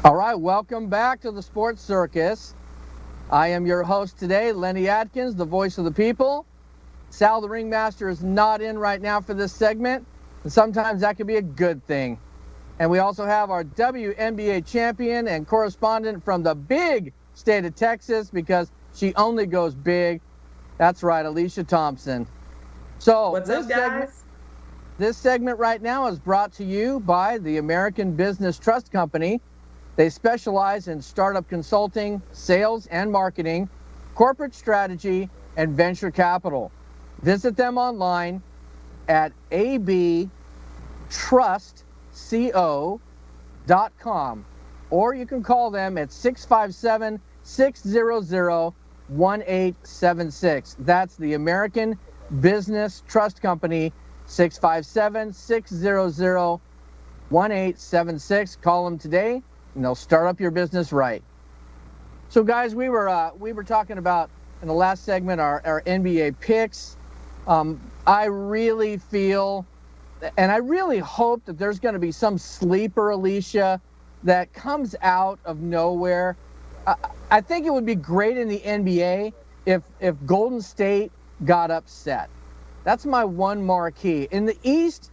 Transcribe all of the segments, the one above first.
All right, welcome back to the Sports Circus. I am your host today, Lenny Atkins, the voice of the people. Sal, the ringmaster, is not in right now for this segment, and sometimes that can be a good thing. And we also have our WNBA champion and correspondent from the big state of Texas, because she only goes big. That's right, Alicia Thompson. So What's up, guys? This segment right now is brought to you by the American Business Trust Company. They specialize in startup consulting, sales and marketing, corporate strategy, and venture capital. Visit them online at abtrustco.com, or you can call them at 657-600-1876. That's the American Business Trust Company, 657-600-1876. Call them today, and they'll start up your business right. So, guys, we were talking about in the last segment our NBA picks. I really feel, and I really hope that there's going to be some sleeper, Alicia, that comes out of nowhere. I think it would be great in the NBA if Golden State got upset. That's my one marquee. In the East,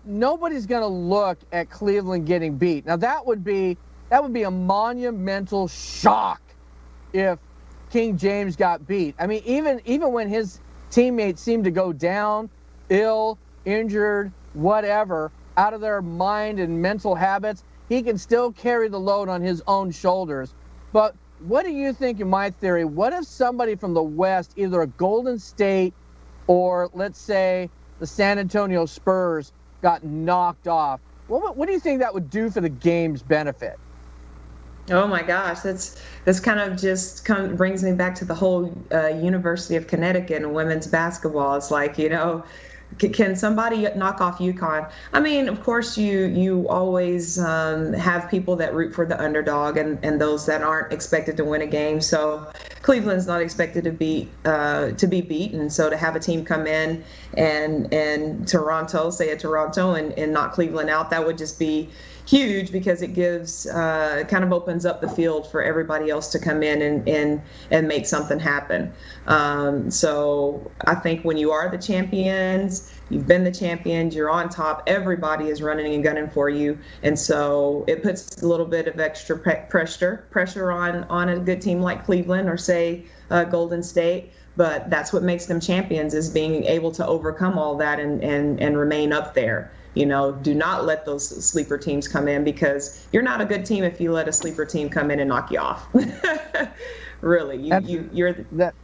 nobody's going to look at Cleveland getting beat. Now that would be a monumental shock if King James got beat. I mean, even when his teammates seem to go down, ill, injured, whatever, out of their mind and mental habits, he can still carry the load on his own shoulders. But what do you think, in my theory, what if somebody from the West, either a Golden State or let's say the San Antonio Spurs, got knocked off? What do you think that would do for the game's benefit? Oh my gosh, that's kind of just brings me back to the whole University of Connecticut and women's basketball. It's like, can somebody knock off UConn? I mean, of course, you always have people that root for the underdog and those that aren't expected to win a game. So Cleveland's not expected to be beaten. So to have a team come in and Toronto, and knock Cleveland out, that would just be huge, because it gives kind of opens up the field for everybody else to come in and make something happen. So I think when you are the champions, you've been the champions, you're on top, everybody is running and gunning for you. And so it puts a little bit of extra pressure on a good team like Cleveland or say Golden State. But that's what makes them champions, is being able to overcome all that and remain up there. Do not let those sleeper teams come in, because you're not a good team if you let a sleeper team come in and knock you off. Really, you're that.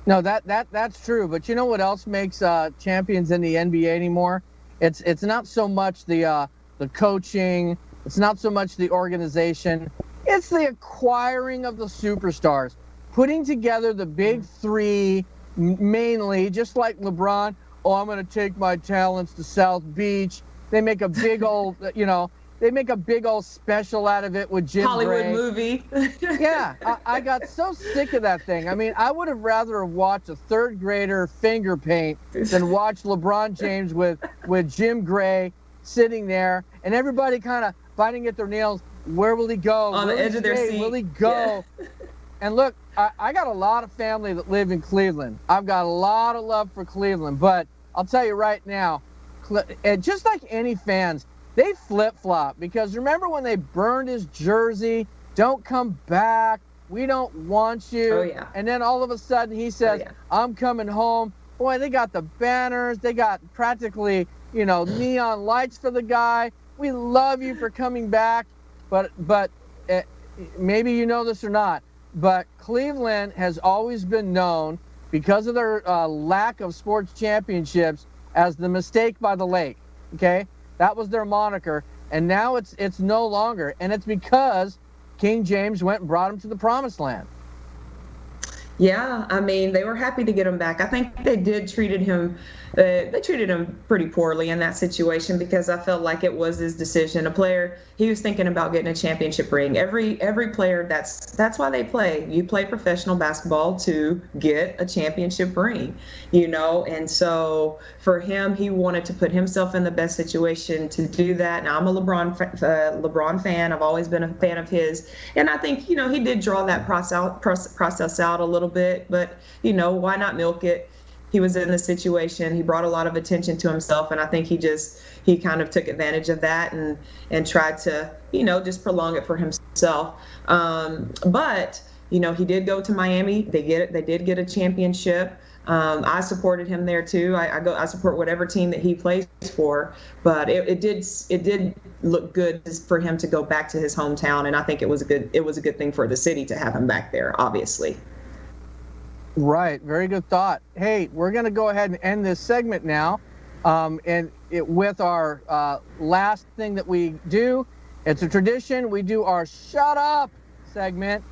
No, that's true. But you know what else makes champions in the NBA anymore? It's not so much the coaching. It's not so much the organization. It's the acquiring of the superstars, putting together the big three, mainly, just like LeBron. Oh, I'm going to take my talents to South Beach. They make a big old, special out of it with Jim Hollywood Gray. Movie. Yeah, I got so sick of that thing. I mean, I would have rather watched a third grader finger paint than watch LeBron James with Jim Gray sitting there and everybody kind of biting at their nails. Where will he go? On the edge of their seat. Will he go? Yeah. And look, I got a lot of family that live in Cleveland. I've got a lot of love for Cleveland, but I'll tell you right now, just like any fans, they flip-flop, because remember when they burned his jersey, don't come back, we don't want you. Oh, yeah. And then all of a sudden he says, oh, yeah, I'm coming home. Boy, they got the banners, they got practically, neon lights for the guy. We love you for coming back, but maybe you know this or not, but Cleveland has always been known, because of their lack of sports championships, as the mistake by the lake. Okay, that was their moniker, and now it's no longer, and it's because King James went and brought him to the promised land. Yeah, I mean, they were happy to get him back. I think they did treated him. They treated him pretty poorly in that situation because I felt like it was his decision. A player, he was thinking about getting a championship ring. Every player, that's why they play. You play professional basketball to get a championship ring, And so for him, he wanted to put himself in the best situation to do that. Now I'm a LeBron fan. I've always been a fan of his, and I think he did draw that process out a little bit, but why not milk it? He was in the situation. He brought a lot of attention to himself, and I think he kind of took advantage of that and tried to just prolong it for himself. But he did go to Miami. They did get a championship. I supported him there too. I support whatever team that he plays for. But it did look good for him to go back to his hometown, and I think it was a good thing for the city to have him back there. Obviously. Right. Very good thought. Hey, we're going to go ahead and end this segment now. With our last thing that we do. It's a tradition. We do our shut up segment.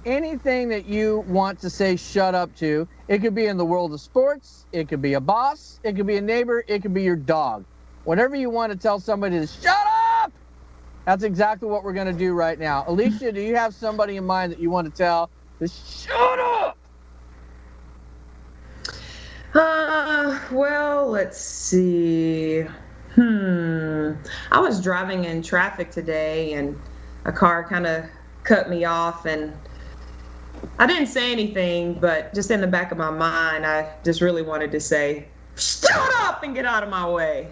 Anything that you want to say shut up to. It could be in the world of sports. It could be a boss. It could be a neighbor. It could be your dog. Whatever you want to tell somebody to shut up. That's exactly what we're going to do right now. Alicia, do you have somebody in mind that you want to tell to shut up? Well, let's see. I was driving in traffic today and a car kind of cut me off, and I didn't say anything, but just in the back of my mind, I just really wanted to say, shut up and get out of my way.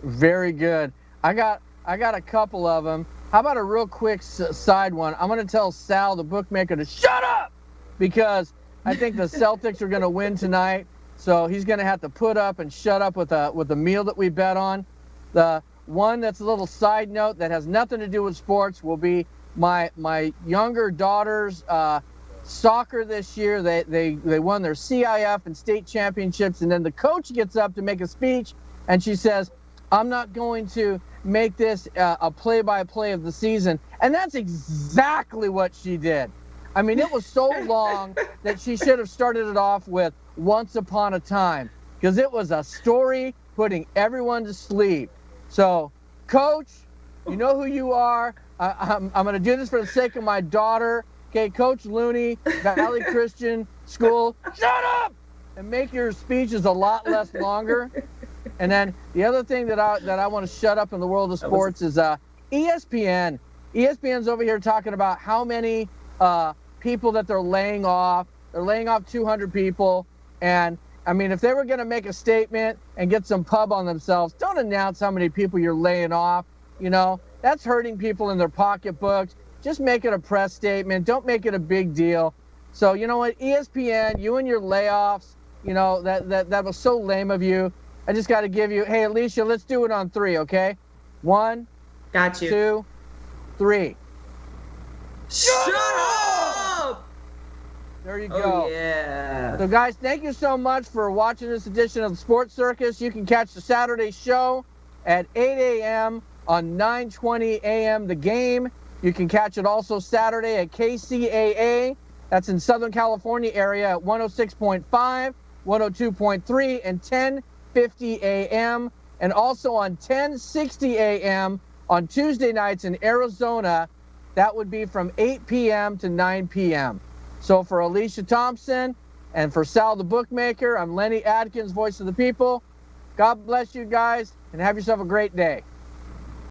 Very good. I got a couple of them. How about a real quick side one? I'm going to tell Sal, the bookmaker, to shut up because I think the Celtics are going to win tonight, so he's going to have to put up and shut up with a meal that we bet on. The one that's a little side note that has nothing to do with sports will be my younger daughter's soccer this year. They won their CIF and state championships, and then the coach gets up to make a speech, and she says, "I'm not going to make this a play-by-play of the season," and that's exactly what she did. I mean, it was so long that she should have started it off with "Once Upon a Time," because it was a story putting everyone to sleep. So, Coach, you know who you are. I'm going to do this for the sake of my daughter. Okay, Coach Looney, Valley Christian School, shut up and make your speeches a lot less longer. And then the other thing that I want to shut up in the world of sports is ESPN. ESPN's over here talking about how many people that they're laying off. They're laying off 200 people. And, I mean, if they were going to make a statement and get some pub on themselves, don't announce how many people you're laying off. That's hurting people in their pocketbooks. Just make it a press statement. Don't make it a big deal. So, you know what, ESPN, you and your layoffs, that was so lame of you. I just got to give you, hey, Alicia, let's do it on 3, okay? 1, got you. 2, 3. Shut up! There you go. Oh, yeah. So, guys, thank you so much for watching this edition of the Sports Circus. You can catch the Saturday show at 8 a.m. on 9:20 a.m. The Game. You can catch it also Saturday at KCAA. That's in Southern California area at 106.5, 102.3, and 10:50 a.m. And also on 10:60 a.m. on Tuesday nights in Arizona. That would be from 8 p.m. to 9 p.m. So for Alicia Thompson and for Sal the Bookmaker, I'm Lenny Adkins, Voice of the People. God bless you guys and have yourself a great day.